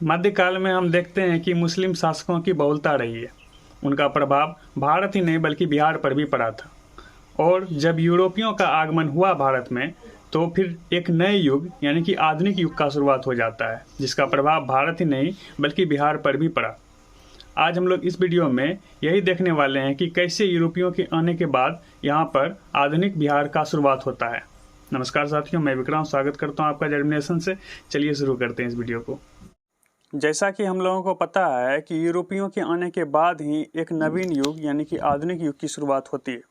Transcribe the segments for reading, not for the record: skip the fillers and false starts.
मध्यकाल में हम देखते हैं कि मुस्लिम शासकों की बहुलता रही है। उनका प्रभाव भारत ही नहीं बल्कि बिहार पर भी पड़ा था। और जब यूरोपियों का आगमन हुआ भारत में, तो फिर एक नए युग यानी कि आधुनिक युग का शुरुआत हो जाता है, जिसका प्रभाव भारत ही नहीं बल्कि बिहार पर भी पड़ा। आज हम लोग इस वीडियो में यही देखने वाले हैं कि कैसे यूरोपियों के आने के बाद यहाँ पर आधुनिक बिहार का शुरुआत होता है। नमस्कार साथियों, मैं विक्रम स्वागत करता हूँ आपका जर्मिनेशन से। चलिए शुरू करते हैं इस वीडियो को। जैसा कि हम लोगों को पता है कि यूरोपियों के आने के बाद ही एक नवीन युग यानी कि आधुनिक युग की शुरुआत होती है।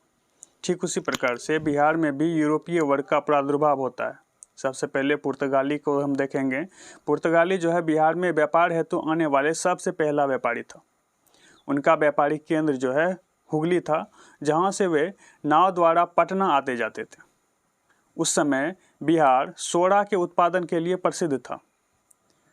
ठीक उसी प्रकार से बिहार में भी यूरोपीय वर्ग का प्रादुर्भाव होता है। सबसे पहले पुर्तगाली को हम देखेंगे। पुर्तगाली जो है बिहार में व्यापार हेतु आने वाले सबसे पहला व्यापारी था। उनका व्यापारिक केंद्र जो है हुगली था, जहाँ से वे नाव द्वारा पटना आते जाते थे। उस समय बिहार सोडा के उत्पादन के लिए प्रसिद्ध था।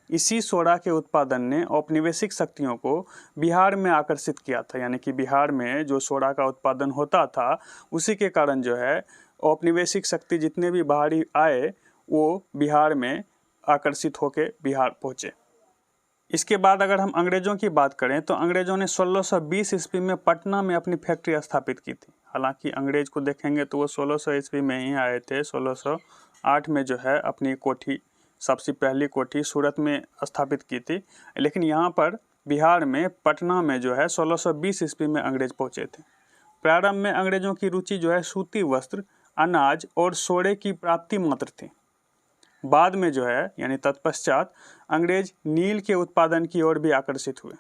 इसी सोडा के उत्पादन ने औपनिवेशिक शक्तियों को बिहार में आकर्षित किया था, यानी कि बिहार में जो सोडा का उत्पादन होता था उसी के कारण जो है औपनिवेशिक शक्ति जितने भी बाहरी आए वो बिहार में आकर्षित होकर बिहार पहुँचे। इसके बाद अगर हम अंग्रेज़ों की बात करें तो अंग्रेज़ों ने 1620 ईस्वी में पटना में अपनी फैक्ट्री स्थापित की थी। हालांकि अंग्रेज़ को देखेंगे तो वो 1600 ईस्वी में ही आए थे। 1608 में जो है अपनी कोठी, सबसे पहली कोठी सूरत में स्थापित की थी। लेकिन यहाँ पर बिहार में पटना में जो है 1620 ईस्वी में अंग्रेज पहुँचे थे। प्रारंभ में अंग्रेज़ों की रुचि जो है सूती वस्त्र, अनाज और सोडे की प्राप्ति मात्र थी। बाद में जो है यानी तत्पश्चात अंग्रेज नील के उत्पादन की ओर भी आकर्षित हुए।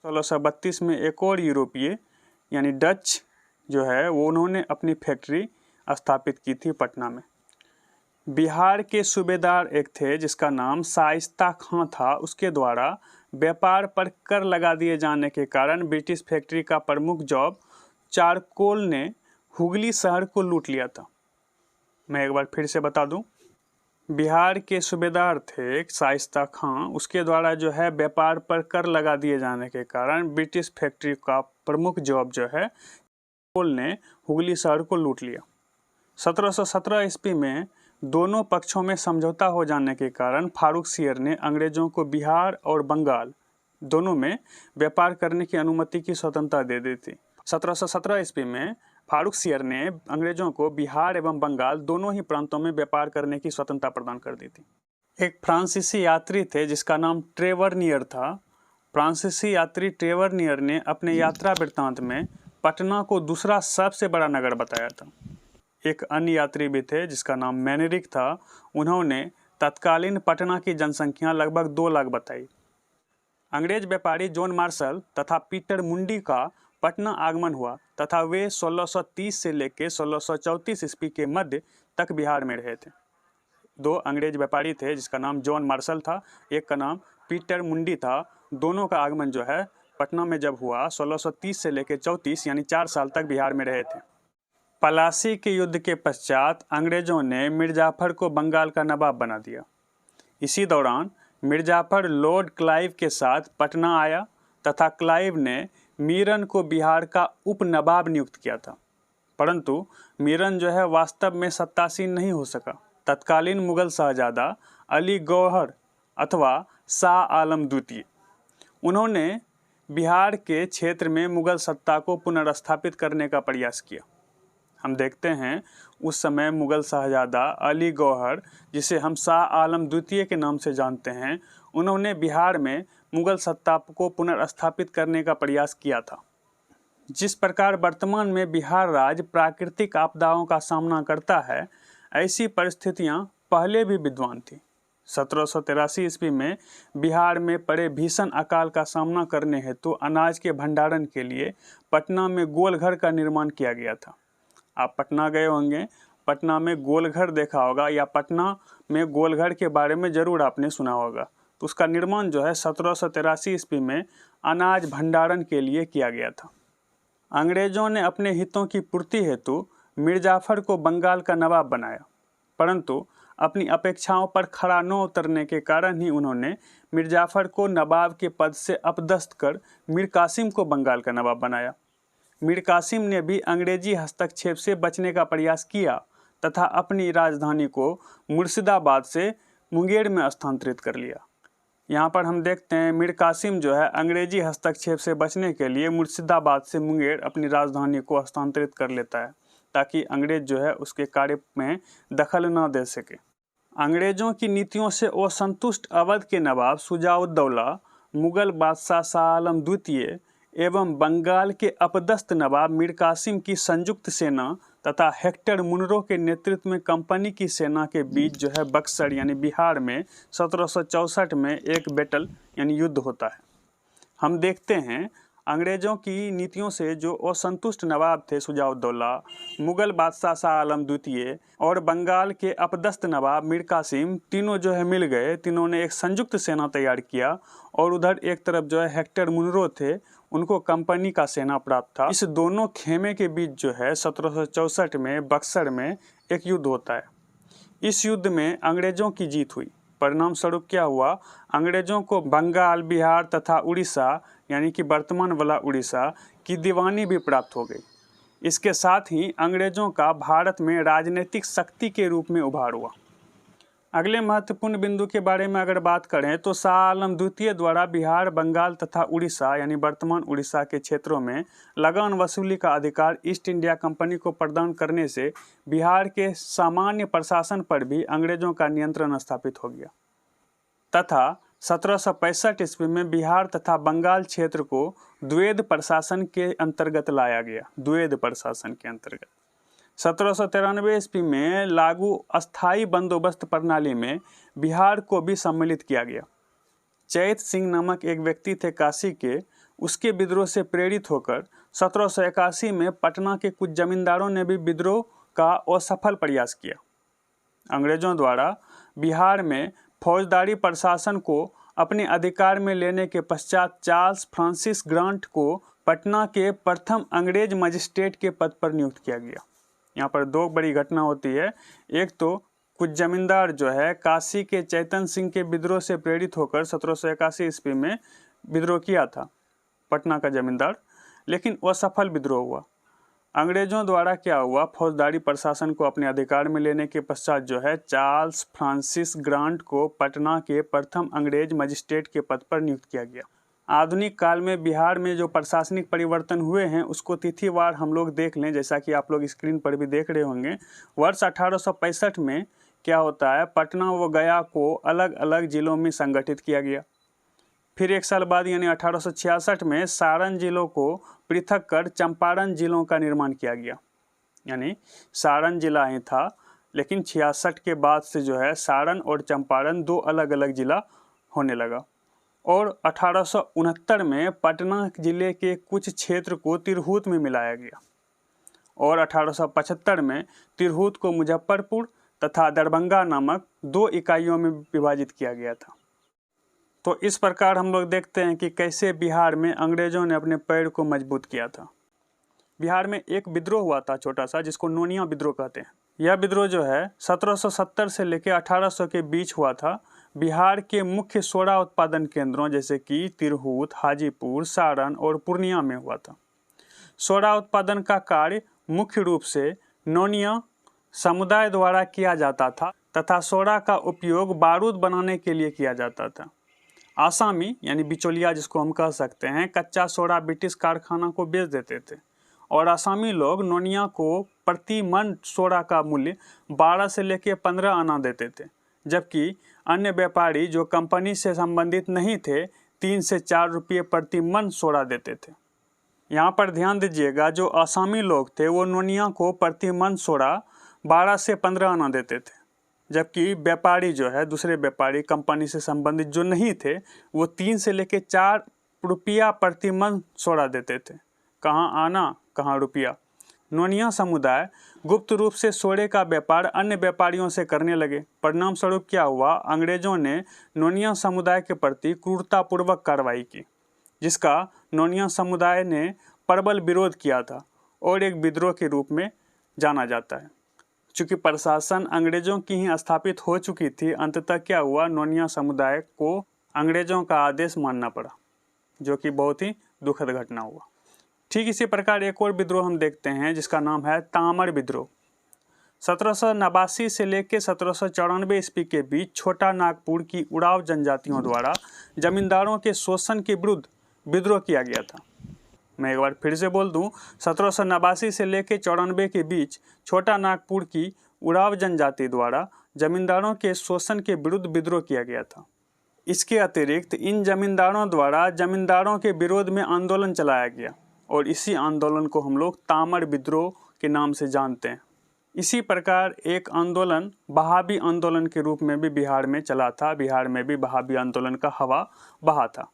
1632 में एक और यूरोपीय यानी डच जो है वो उन्होंने अपनी फैक्ट्री स्थापित की थी पटना में। बिहार के सूबेदार एक थे जिसका नाम शाइस्ता खां था। उसके द्वारा व्यापार पर कर लगा दिए जाने के कारण ब्रिटिश फैक्ट्री का प्रमुख जॉब चारकोल ने हुगली शहर को लूट लिया था। मैं एक बार फिर से बता दूं, बिहार के सूबेदार थे शाइस्ता खां। उसके द्वारा जो है व्यापार पर कर लगा दिए जाने के कारण ब्रिटिश फैक्ट्री का प्रमुख जॉब जो है चारकोल ने हुगली शहर को लूट लिया। 1717 ईस्वी में दोनों पक्षों में समझौता हो जाने के कारण फारुखसियर ने अंग्रेजों को बिहार और बंगाल दोनों में व्यापार करने की अनुमति की स्वतंत्रता दे दी थी। 1717 ईस्वी में फारुखसियर ने अंग्रेजों को बिहार एवं बंगाल दोनों ही प्रांतों में व्यापार करने की स्वतंत्रता प्रदान कर दी थी। एक फ्रांसीसी यात्री थे जिसका नाम ट्रेवरनियर था। फ्रांसीसी यात्री ट्रेवरनियर ने अपने यात्रा वृत्तांत में पटना को दूसरा सबसे बड़ा नगर बताया था। एक अन्य यात्री भी थे जिसका नाम मैनेरिक था। उन्होंने तत्कालीन पटना की जनसंख्या लगभग 2 लाख बताई। अंग्रेज व्यापारी जॉन मार्शल तथा पीटर मुंडी का पटना आगमन हुआ तथा वे 1630 से लेकर 1634 ईस्वी के मध्य तक बिहार में रहे थे। 2 अंग्रेज व्यापारी थे जिसका नाम जॉन मार्शल था, एक का नाम पीटर मुंडी था। दोनों का आगमन जो है पटना में जब हुआ 1630 से लेकर 34 यानी 4 साल तक बिहार में रहे थे। पलासी के युद्ध के पश्चात अंग्रेजों ने मिर्जाफर को बंगाल का नवाब बना दिया। इसी दौरान मिर्जाफर लॉर्ड क्लाइव के साथ पटना आया तथा क्लाइव ने मीरन को बिहार का उप नवाब नियुक्त किया था, परंतु मीरन जो है वास्तव में सत्तासीन नहीं हो सका। तत्कालीन मुगल शहजादा अली गौहर अथवा शाह आलम द्वितीय, उन्होंने बिहार के क्षेत्र में मुगल सत्ता को पुनर्स्थापित करने का प्रयास किया। हम देखते हैं उस समय मुगल शहजादा अली गौहर, जिसे हम शाह आलम द्वितीय के नाम से जानते हैं, उन्होंने बिहार में मुगल सत्ता को पुनर्स्थापित करने का प्रयास किया था। जिस प्रकार वर्तमान में बिहार राज्य प्राकृतिक आपदाओं का सामना करता है, ऐसी परिस्थितियां पहले भी विद्यमान थी। 1783 ईस्वी में बिहार में पड़े भीषण अकाल का सामना करने हेतु अनाज के भंडारण के लिए पटना में गोलघर का निर्माण किया गया था। आप पटना गए होंगे, पटना में गोलघर देखा होगा या पटना में गोलघर के बारे में जरूर आपने सुना होगा। तो उसका निर्माण जो है 1783 ईस्वी में अनाज भंडारण के लिए किया गया था। अंग्रेजों ने अपने हितों की पूर्ति हेतु मिर्जाफर को बंगाल का नवाब बनाया, परंतु अपनी अपेक्षाओं पर खरा न उतरने के कारण ही उन्होंने मिर्जाफर को नवाब के पद से अपदस्थ कर मीर कासिम को बंगाल का नवाब बनाया। मीर कासिम ने भी अंग्रेजी हस्तक्षेप से बचने का प्रयास किया तथा अपनी राजधानी को मुर्शिदाबाद से मुंगेर में स्थानांतरित कर लिया। यहाँ पर हम देखते हैं मीर कासिम जो है अंग्रेजी हस्तक्षेप से बचने के लिए मुर्शिदाबाद से मुंगेर अपनी राजधानी को हस्तांतरित कर लेता है ताकि अंग्रेज जो है उसके कार्य में दखल न दे सके। अंग्रेजों की नीतियों से असंतुष्ट अवध के नवाब शुजाउद्दौला, मुगल बादशाह शाह आलम द्वितीय एवं बंगाल के अपदस्थ नवाब मीर कासिम की संयुक्त सेना तथा हेक्टर मुनरो के नेतृत्व में कंपनी की सेना के बीच जो है बक्सर यानी बिहार में 1764 में एक बैटल यानी युद्ध होता है। हम देखते हैं अंग्रेजों की नीतियों से जो असंतुष्ट नवाब थे शुजाउद्दौला, मुगल बादशाह शाह आलम द्वितीय और बंगाल के अपदस्थ नवाब मीर कासिम, तीनों जो है मिल गए, तीनों ने एक संयुक्त सेना तैयार किया और उधर एक तरफ जो है हेक्टर मुनरो थे, उनको कंपनी का सेना प्राप्त था। इस दोनों खेमे के बीच जो है 1764 में बक्सर में एक युद्ध होता है। इस युद्ध में अंग्रेजों की जीत हुई। परिणाम स्वरूप क्या हुआ, अंग्रेजों को बंगाल, बिहार तथा उड़ीसा यानी कि वर्तमान वाला उड़ीसा की दीवानी भी प्राप्त हो गई। इसके साथ ही अंग्रेजों का भारत में राजनीतिक शक्ति के रूप में उभार हुआ। अगले महत्वपूर्ण बिंदु के बारे में अगर बात करें तो शाह आलम द्वितीय द्वारा बिहार, बंगाल तथा उड़ीसा यानी वर्तमान उड़ीसा के क्षेत्रों में लगान वसूली का अधिकार ईस्ट इंडिया कंपनी को प्रदान करने से बिहार के सामान्य प्रशासन पर भी अंग्रेजों का नियंत्रण स्थापित हो गया तथा 1765 ईस्वी में बिहार तथा बंगाल क्षेत्र को द्वैध प्रशासन के अंतर्गत लाया गया। द्वैध प्रशासन के अंतर्गत 1793 ईस्वी में लागू अस्थाई बंदोबस्त प्रणाली में बिहार को भी सम्मिलित किया गया। चैत सिंह नामक एक व्यक्ति थे काशी के, उसके विद्रोह से प्रेरित होकर 1781 में पटना के कुछ जमींदारों ने भी विद्रोह का असफल प्रयास किया। अंग्रेजों द्वारा बिहार में फौजदारी प्रशासन को अपने अधिकार में लेने के पश्चात चार्ल्स फ्रांसिस ग्रांट को पटना के प्रथम अंग्रेज मजिस्ट्रेट के पद पर नियुक्त किया गया। यहाँ पर दो बड़ी घटना होती है। एक तो कुछ जमींदार जो है काशी के चैतन सिंह के विद्रोह से प्रेरित होकर 1781 ईस्वी में विद्रोह किया था पटना का जमींदार, लेकिन असफल विद्रोह हुआ। अंग्रेजों द्वारा क्या हुआ, फौजदारी प्रशासन को अपने अधिकार में लेने के पश्चात जो है चार्ल्स फ्रांसिस ग्रांट को पटना के प्रथम अंग्रेज मजिस्ट्रेट के पद पर नियुक्त किया गया। आधुनिक काल में बिहार में जो प्रशासनिक परिवर्तन हुए हैं उसको तिथिवार हम लोग देख लें, जैसा कि आप लोग स्क्रीन पर भी देख रहे होंगे। वर्ष 1865 में क्या होता है, पटना व गया को अलग अलग जिलों में संगठित किया गया। फिर एक साल बाद यानी 1866 में सारण जिलों को पृथक कर चंपारण जिलों का निर्माण किया गया। यानी सारण जिला ही था, लेकिन 66 के बाद से जो है सारण और चंपारण दो अलग अलग जिला होने लगा। और 1869 में पटना जिले के कुछ क्षेत्र को तिरहुत में मिलाया गया और 1875 में तिरहुत को मुजफ्फरपुर तथा दरभंगा नामक दो इकाइयों में विभाजित किया गया था। तो इस प्रकार हम लोग देखते हैं कि कैसे बिहार में अंग्रेजों ने अपने पैर को मजबूत किया था। बिहार में एक विद्रोह हुआ था छोटा सा, जिसको नोनिया विद्रोह कहते हैं। यह विद्रोह जो है 1770 से लेकर 1800 के बीच हुआ था। बिहार के मुख्य सोडा उत्पादन केंद्रों जैसे कि तिरहुत, हाजीपुर, सारण और पूर्णिया में हुआ था। सोडा उत्पादन का कार्य मुख्य रूप से नोनिया समुदाय द्वारा किया जाता था तथा सोडा का उपयोग बारूद बनाने के लिए किया जाता था। आसामी यानी बिचौलिया जिसको हम कह सकते हैं, कच्चा सोडा ब्रिटिश कारखाना को बेच देते थे और आसामी लोग नोनिया को प्रति मन सोडा का मूल्य 12 से लेकर 15 आना देते थे, जबकि अन्य व्यापारी जो कंपनी से संबंधित नहीं थे 3 से 4 रुपये प्रति मन सोडा देते थे। यहाँ पर ध्यान दीजिएगा, जो आसामी लोग थे वो नोनिया को प्रति मन सोडा 12 से 15 आना देते थे, जबकि व्यापारी जो है दूसरे व्यापारी कंपनी से संबंधित जो नहीं थे वो 3 से लेकर 4 रुपया प्रति मन सोडा देते थे। कहाँ आना कहाँ रुपया। नोनिया समुदाय गुप्त रूप से सोडे का व्यापार अन्य व्यापारियों से करने लगे। परिणाम स्वरूप क्या हुआ, अंग्रेजों ने नोनिया समुदाय के प्रति क्रूरतापूर्वक कार्रवाई की, जिसका नोनिया समुदाय ने प्रबल विरोध किया था और एक विद्रोह के रूप में जाना जाता है। चूँकि प्रशासन अंग्रेजों की ही स्थापित हो चुकी थी, अंततः क्या हुआ, नोनिया समुदाय को अंग्रेजों का आदेश मानना पड़ा, जो कि बहुत ही दुखद घटना हुआ। ठीक इसी प्रकार एक और विद्रोह हम देखते हैं जिसका नाम है तामर विद्रोह। 1789 से लेकर 1794 ईस्वी के बीच छोटा नागपुर की उड़ाव जनजातियों द्वारा जमींदारों के शोषण के विरुद्ध विद्रोह किया गया था। मैं एक बार फिर से बोल दूं, 1789 से लेकर 94 के बीच छोटा नागपुर की उड़ाव जनजाति द्वारा जमींदारों के शोषण के विरुद्ध विद्रोह किया गया था। इसके अतिरिक्त इन जमींदारों द्वारा जमींदारों के विरोध में आंदोलन चलाया गया और इसी आंदोलन को हम लोग तामर विद्रोह के नाम से जानते हैं। इसी प्रकार एक आंदोलन बहाबी आंदोलन के रूप में भी बिहार में चला था। बिहार में भी बहाबी आंदोलन का हवा बहा था।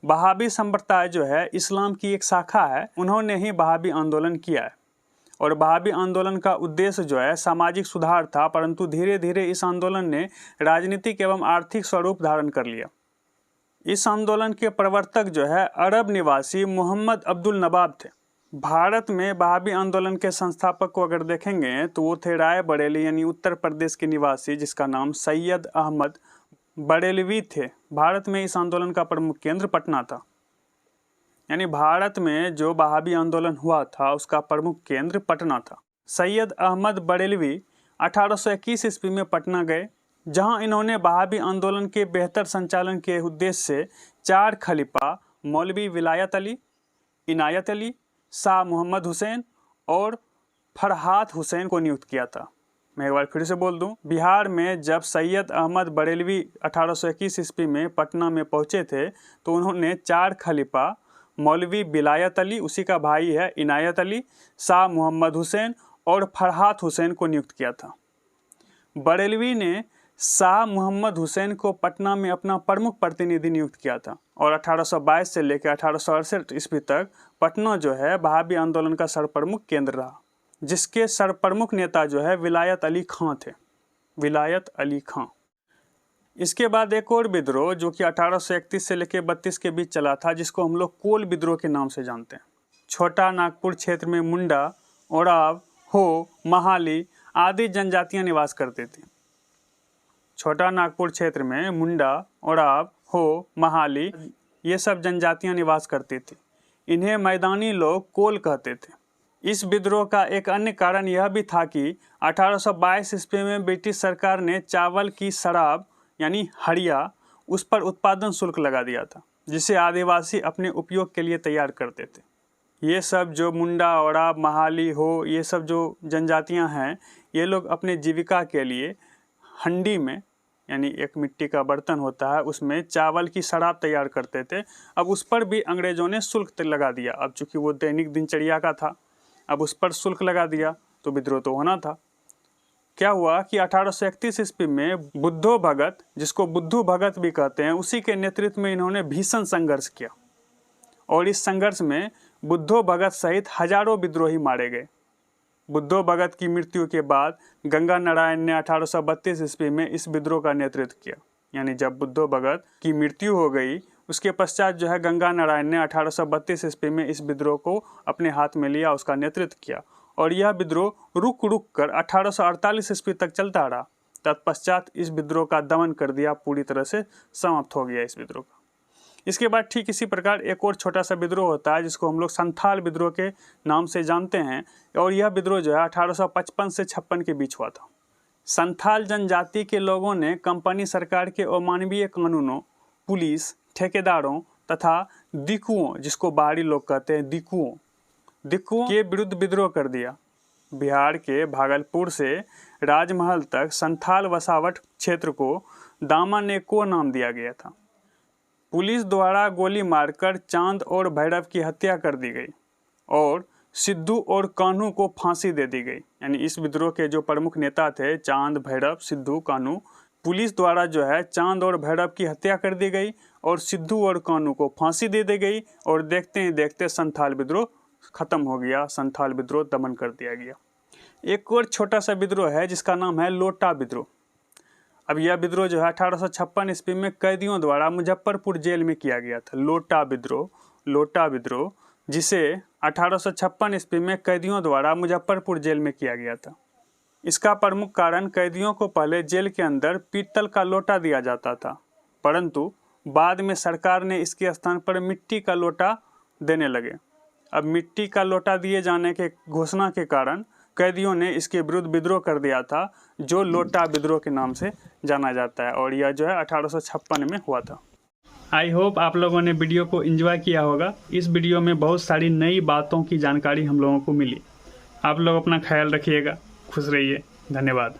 बहाबी संप्रदाय जो है इस्लाम की एक शाखा है, उन्होंने ही बहाबी आंदोलन किया है और बहाबी आंदोलन का उद्देश्य जो है सामाजिक सुधार था, परंतु धीरे धीरे इस आंदोलन ने राजनीतिक एवं आर्थिक स्वरूप धारण कर लिया। इस आंदोलन के प्रवर्तक जो है अरब निवासी मोहम्मद अब्दुल नवाब थे। भारत में बहाबी आंदोलन के संस्थापक को अगर देखेंगे तो वो थे राय बरेली यानी उत्तर प्रदेश के निवासी, जिसका नाम सैयद अहमद बरेलवी थे। भारत में इस आंदोलन का प्रमुख केंद्र पटना था। यानी भारत में जो बहाबी आंदोलन हुआ था उसका प्रमुख केंद्र पटना था। सैयद अहमद बरेलवी 1821 ईस्वी में पटना गए, जहां इन्होंने बहाबी आंदोलन के बेहतर संचालन के उद्देश्य से 4 खलीफा मौलवी विलायत अली, इनायत अली, शाह मोहम्मद हुसैन और फरहात हुसैन को नियुक्त किया था। मैं एक बार फिर से बोल दूं, बिहार में जब सैयद अहमद बरेलवी 1821 ईस्वी में पटना में पहुंचे थे तो उन्होंने 4 खलीफा मौलवी विलायत अली, उसी का भाई है इनायत अली, शाह मोहम्मद हुसैन और फरहात हुसैन को नियुक्त किया था। बरेलवी ने शाह मोहम्मद हुसैन को पटना में अपना प्रमुख प्रतिनिधि नियुक्त किया था और 1822 से लेकर 1868 ईस्वी तक पटना जो है बहाबी आंदोलन का सर्वप्रमुख केंद्र रहा, जिसके सर्वप्रमुख नेता जो है विलायत अली खां थे। विलायत अली खां। इसके बाद एक और विद्रोह जो कि 1831 से लेकर 32 के बीच चला था, जिसको हम लोग कोल विद्रोह के नाम से जानते हैं। छोटा नागपुर क्षेत्र में मुंडा, ओराव, हो, महाली आदि जनजातियां निवास करती थी। छोटा नागपुर क्षेत्र में मुंडा, ओराव, हो, महाली ये सब जनजातियां निवास करती थी। इन्हें मैदानी लोग कोल कहते थे। इस विद्रोह का एक अन्य कारण यह भी था कि 1822 ईस्वी में ब्रिटिश सरकार ने चावल की शराब यानी हड़िया उस पर उत्पादन शुल्क लगा दिया था, जिसे आदिवासी अपने उपयोग के लिए तैयार करते थे। ये सब जो मुंडा, ओराव, महाली, हो ये सब जो जनजातियां हैं, ये लोग अपने जीविका के लिए हंडी में यानी एक मिट्टी का बर्तन होता है, उसमें चावल की शराब तैयार करते थे। अब उस पर भी अंग्रेजों ने शुल्क लगा दिया। अब चूंकि वो दैनिक दिनचर्या का था, अब उस पर शुल्क लगा दिया तो विद्रोह तो होना था। क्या हुआ कि 1831 ईस्वी में बुद्धो भगत, जिसको बुद्धू भगत भी कहते हैं, उसी के नेतृत्व में इन्होंने भीषण संघर्ष किया और इस संघर्ष में बुद्धो भगत सहित हजारों विद्रोही मारे गए। बुद्धो भगत की मृत्यु के बाद गंगा नारायण ने 1832 ईस्वी में इस विद्रोह का नेतृत्व किया। यानी जब बुद्धो भगत की मृत्यु हो गई उसके पश्चात जो है गंगा नारायण ने 1832 ईस्वी में इस विद्रोह को अपने हाथ में लिया, उसका नेतृत्व किया और यह विद्रोह रुक रुक कर 1848 ईस्वी तक चलता रहा। तत्पश्चात इस विद्रोह का दमन कर दिया, पूरी तरह से समाप्त हो गया इस विद्रोह का। इसके बाद ठीक इसी प्रकार एक और छोटा सा विद्रोह होता है जिसको हम लोग संथाल विद्रोह के नाम से जानते हैं और यह विद्रोह जो है 1855 से 56 के बीच हुआ था। संथाल जनजाति के लोगों ने कंपनी सरकार के अमानवीय कानूनों, पुलिस, ठेकेदारों तथा दिकुओं, जिसको बाहरी लोग कहते हैं दिकुओं के विरुद्ध विद्रोह कर दिया। बिहार के भागलपुर से राजमहल तक संथाल वसावट क्षेत्र को दामानेको नाम दिया गया था। पुलिस द्वारा गोली मारकर चांद और भैरव की हत्या कर दी गई और सिद्धू और कान्हू को फांसी दे दी गई। यानी इस विद्रोह के जो प्रमुख नेता थे चांद, भैरव, सिद्धू, कान्हू, पुलिस द्वारा जो है चांद और भैरव की हत्या कर दी गई और सिद्धू और कान्हू को फांसी दे दी गई और देखते ही देखते संथाल विद्रोह खत्म हो गया, संथाल विद्रोह दमन कर दिया गया। एक और छोटा सा विद्रोह है जिसका नाम है लोटा विद्रोह। अब यह विद्रोह जो है 1856 ईस्वी में कैदियों द्वारा मुजफ्फरपुर जेल में किया गया था। लोटा विद्रोह जिसे 1856 ईस्वी में कैदियों द्वारा मुजफ्फरपुर जेल में किया गया था। इसका प्रमुख कारण कैदियों को पहले जेल के अंदर पीतल का लोटा दिया जाता था, परंतु बाद में सरकार ने इसके स्थान पर मिट्टी का लोटा देने लगे। अब मिट्टी का लोटा दिए जाने के घोषणा के कारण कैदियों ने इसके विरुद्ध विद्रोह कर दिया था, जो लोटा विद्रोह के नाम से जाना जाता है, और यह जो है 1856 में हुआ था। आई होप आप लोगों ने वीडियो को एंजॉय किया होगा। इस वीडियो में बहुत सारी नई बातों की जानकारी हम लोगों को मिली। आप लोग अपना ख्याल रखिएगा, खुश रहिए, धन्यवाद।